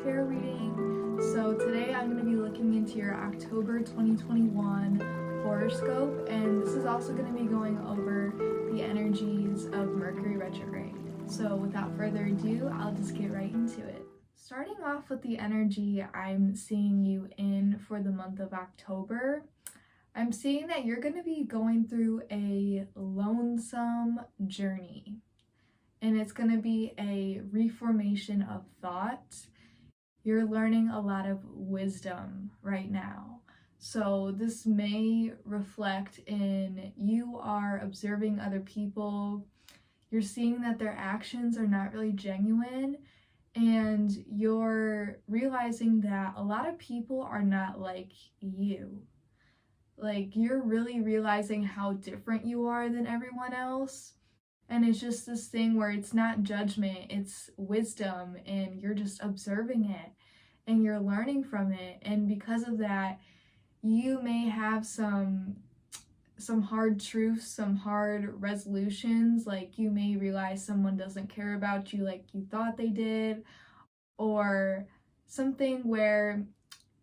tarot reading. So today I'm going to be looking into your October 2021 horoscope, and this is also going to be going over the energies of Mercury retrograde. So without further ado, I'll just get right into it. Starting off with the energy I'm seeing you in for the month of October, I'm seeing that you're going to be going through a lonesome journey. And it's going to be a reformation of thought. You're learning a lot of wisdom right now. So this may reflect in you are observing other people. You're seeing that their actions are not really genuine. And you're realizing that a lot of people are not like you. Like, you're really realizing how different you are than everyone else. And it's just this thing where it's not judgment, it's wisdom, and you're just observing it and you're learning from it. And because of that, you may have some hard truths, some hard resolutions. Like, you may realize someone doesn't care about you like you thought they did, or something where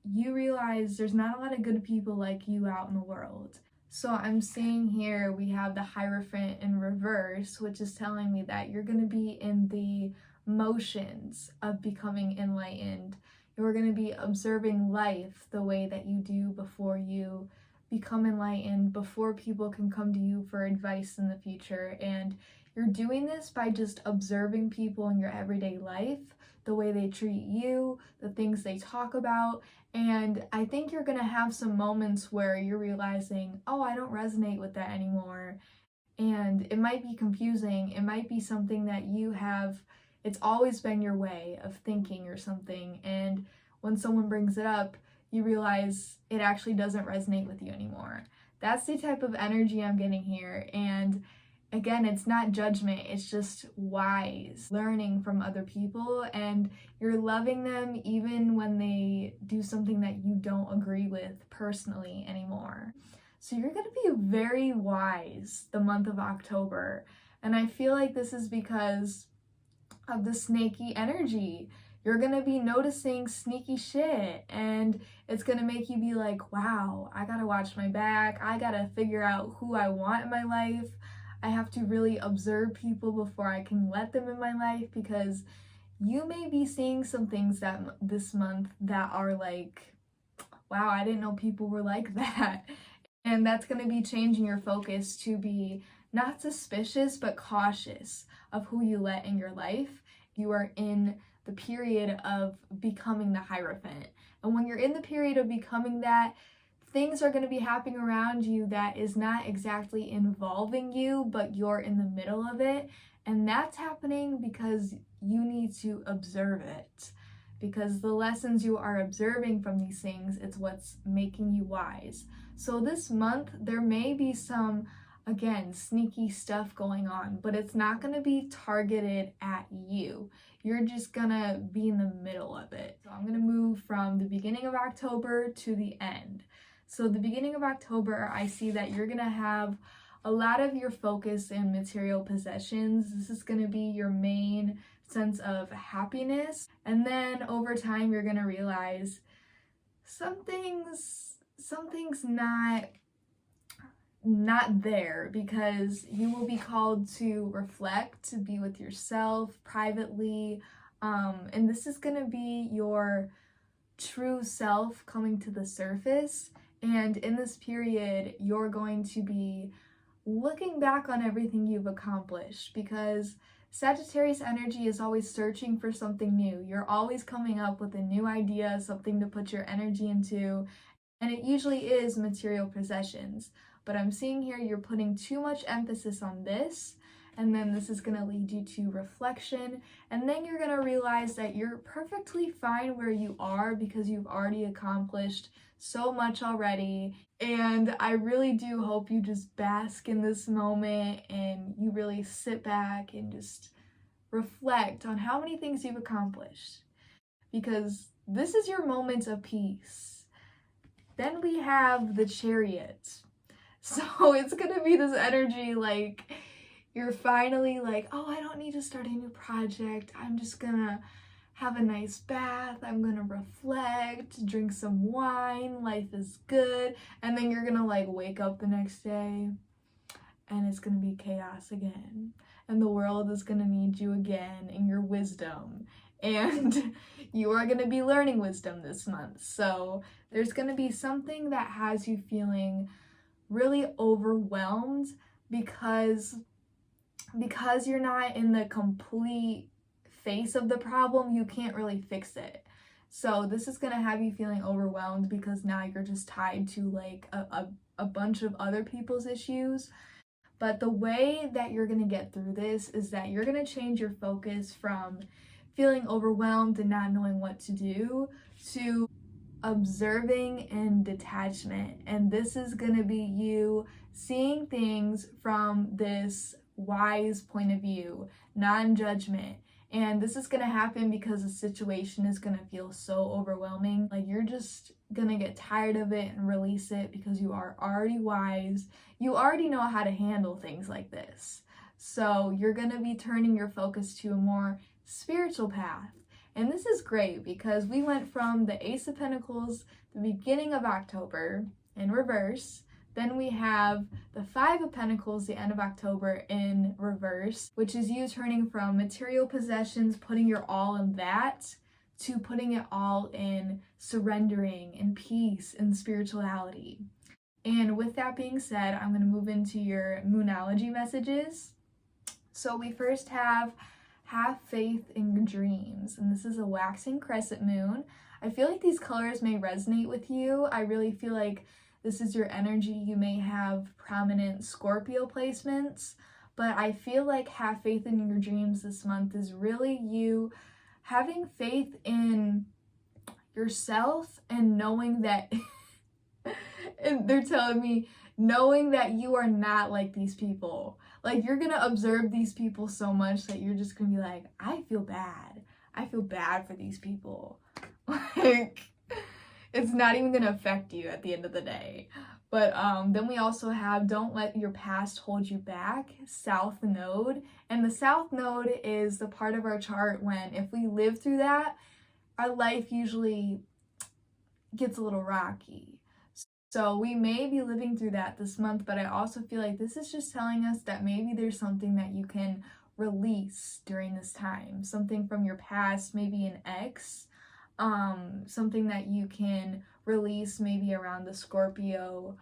you realize there's not a lot of good people like you out in the world. So I'm seeing here we have the Hierophant in reverse, which is telling me that you're going to be in the motions of becoming enlightened. You're going to be observing life the way that you do before you become enlightened, before people can come to you for advice in the future. And you're doing this by just observing people in your everyday life, the way they treat you, the things they talk about. And I think you're gonna have some moments where you're realizing, oh, I don't resonate with that anymore. And it might be confusing. It might be something that you have, it's always been your way of thinking or something. And when someone brings it up, you realize it actually doesn't resonate with you anymore. That's the type of energy I'm getting here. And again, it's not judgment, it's just wise, learning from other people, and you're loving them even when they do something that you don't agree with personally anymore. So you're going to be very wise the month of October, and I feel like this is because of the snaky energy. You're going to be noticing sneaky shit, and it's going to make you be like, wow, I got to watch my back, I got to figure out who I want in my life. I have to really observe people before I can let them in my life, because you may be seeing some things that this month that are like, wow, I didn't know people were like that. And that's going to be changing your focus to be not suspicious, but cautious of who you let in your life. You are in the period of becoming the Hierophant. And when you're in the period of becoming that, things are going to be happening around you that is not exactly involving you, but you're in the middle of it. And that's happening because you need to observe it. Because the lessons you are observing from these things, it's what's making you wise. So this month, there may be some, again, sneaky stuff going on, but it's not going to be targeted at you. You're just going to be in the middle of it. So I'm going to move from the beginning of October to the end. So the beginning of October, I see that you're going to have a lot of your focus in material possessions. This is going to be your main sense of happiness. And then over time, you're going to realize something's not there, because you will be called to reflect, to be with yourself privately. And this is going to be your true self coming to the surface. And in this period, you're going to be looking back on everything you've accomplished, because Sagittarius energy is always searching for something new. You're always coming up with a new idea, something to put your energy into, and it usually is material possessions. But I'm seeing here you're putting too much emphasis on this, and then this is going to lead you to reflection, and then you're going to realize that you're perfectly fine where you are because you've already accomplished so much already. And I really do hope you just bask in this moment and you really sit back and just reflect on how many things you've accomplished, because this is your moment of peace. Then we have the Chariot. So it's going to be this energy like you're finally like, oh, I don't need to start a new project. I'm just gonna have a nice bath, I'm gonna reflect, drink some wine, life is good, and then you're gonna like wake up the next day and it's gonna be chaos again. And the world is gonna need you again and your wisdom. And you are gonna be learning wisdom this month. So there's gonna be something that has you feeling really overwhelmed because you're not in the complete face of the problem, you can't really fix it. So this is gonna have you feeling overwhelmed because now you're just tied to like a bunch of other people's issues. But the way that you're gonna get through this is that you're gonna change your focus from feeling overwhelmed and not knowing what to do to observing and detachment. And this is gonna be you seeing things from this wise point of view, non-judgment. And this is gonna happen because the situation is gonna feel so overwhelming. Like you're just gonna get tired of it and release it because you are already wise. You already know how to handle things like this. So you're gonna be turning your focus to a more spiritual path. And this is great because we went from the Ace of Pentacles, the beginning of October, in reverse. Then we have the Five of Pentacles, the end of October, in reverse, which is you turning from material possessions, putting your all in that, to putting it all in surrendering and peace and spirituality. And with that being said, I'm going to move into your Moonology messages. So we first have faith in your dreams, and this is a waxing crescent moon. I feel like these colors may resonate with you. I really feel like this is your energy. You may have prominent Scorpio placements, but I feel like have faith in your dreams this month is really you having faith in yourself and knowing that and they're telling me knowing that you are not like these people. Like you're gonna observe these people so much that you're just gonna be like, I feel bad. I feel bad for these people. Like it's not even gonna affect you at the end of the day. But then we also have don't let your past hold you back, South Node. And the South Node is the part of our chart when if we live through that, our life usually gets a little rocky. So we may be living through that this month, but I also feel like this is just telling us that maybe there's something that you can release during this time. Something from your past, maybe an ex, something that you can release maybe around the Scorpio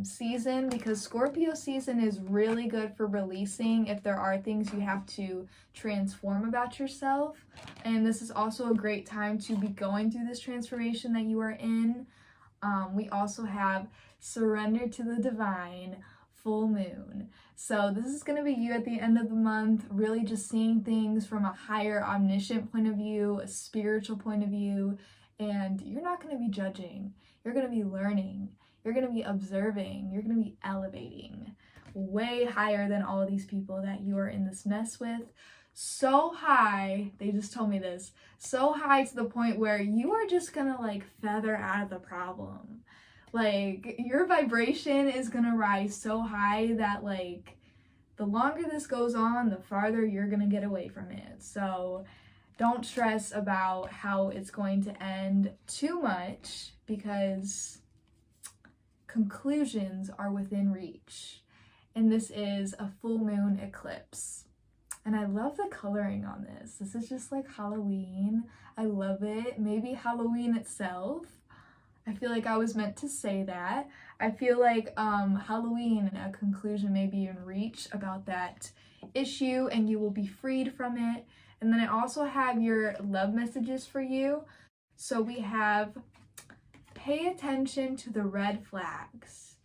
season, because Scorpio season is really good for releasing if there are things you have to transform about yourself. And this is also a great time to be going through this transformation that you are in. We also have surrender to the divine, full moon. So this is going to be you at the end of the month, really just seeing things from a higher omniscient point of view, a spiritual point of view, and you're not going to be judging. You're going to be learning. You're going to be observing. You're going to be elevating way higher than all of these people that you are in this mess with. So high, they just told me this, so high to the point where you are just gonna like feather out of the problem. Like your vibration is gonna rise so high that like the longer this goes on, the farther you're gonna get away from it. So don't stress about how it's going to end too much because conclusions are within reach. And this is a full moon eclipse. And I love the coloring on this. This is just like Halloween. I love it. Maybe Halloween itself. I feel like I was meant to say that. I feel like Halloween and a conclusion may be in reach about that issue and you will be freed from it. And then I also have your love messages for you. So we have pay attention to the red flags.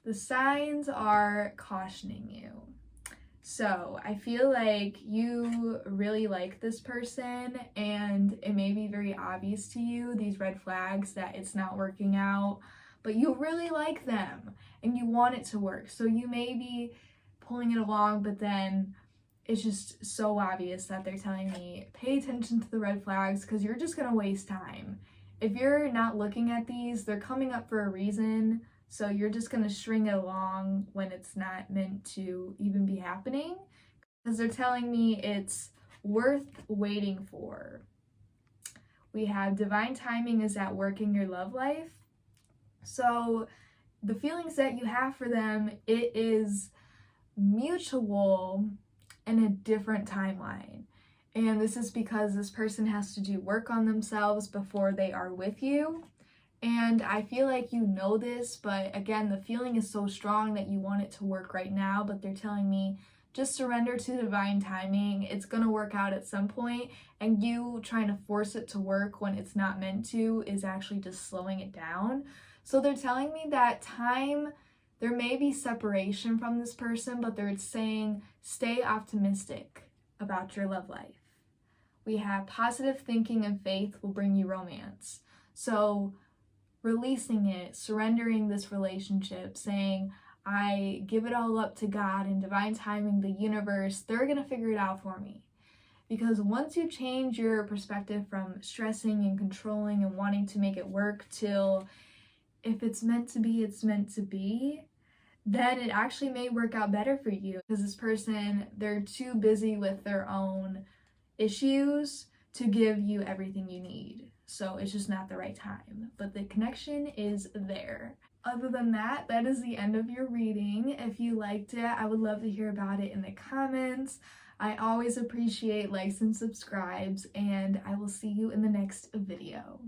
The signs are cautioning you. So I feel like you really like this person and it may be very obvious to you, these red flags, that it's not working out, but you really like them and you want it to work. So you may be pulling it along, but then it's just so obvious that they're telling me, pay attention to the red flags because you're just going to waste time. If you're not looking at these, they're coming up for a reason. So you're just going to string it along when it's not meant to even be happening. Because they're telling me it's worth waiting for. We have divine timing is at work in your love life. So the feelings that you have for them, it is mutual in a different timeline. And this is because this person has to do work on themselves before they are with you. And I feel like you know this, but again, the feeling is so strong that you want it to work right now, but they're telling me just surrender to divine timing. It's going to work out at some point, and you trying to force it to work when it's not meant to is actually just slowing it down. So they're telling me that there may be separation from this person, but they're saying stay optimistic about your love life. We have positive thinking and faith will bring you romance. So releasing it, surrendering this relationship, saying, I give it all up to God and divine timing, the universe, they're going to figure it out for me. Because once you change your perspective from stressing and controlling and wanting to make it work till if it's meant to be, it's meant to be, then it actually may work out better for you. Because this person, they're too busy with their own issues to give you everything you need. So it's just not the right time. But the connection is there. Other than that, that is the end of your reading. If you liked it, I would love to hear about it in the comments. I always appreciate likes and subscribes, and I will see you in the next video.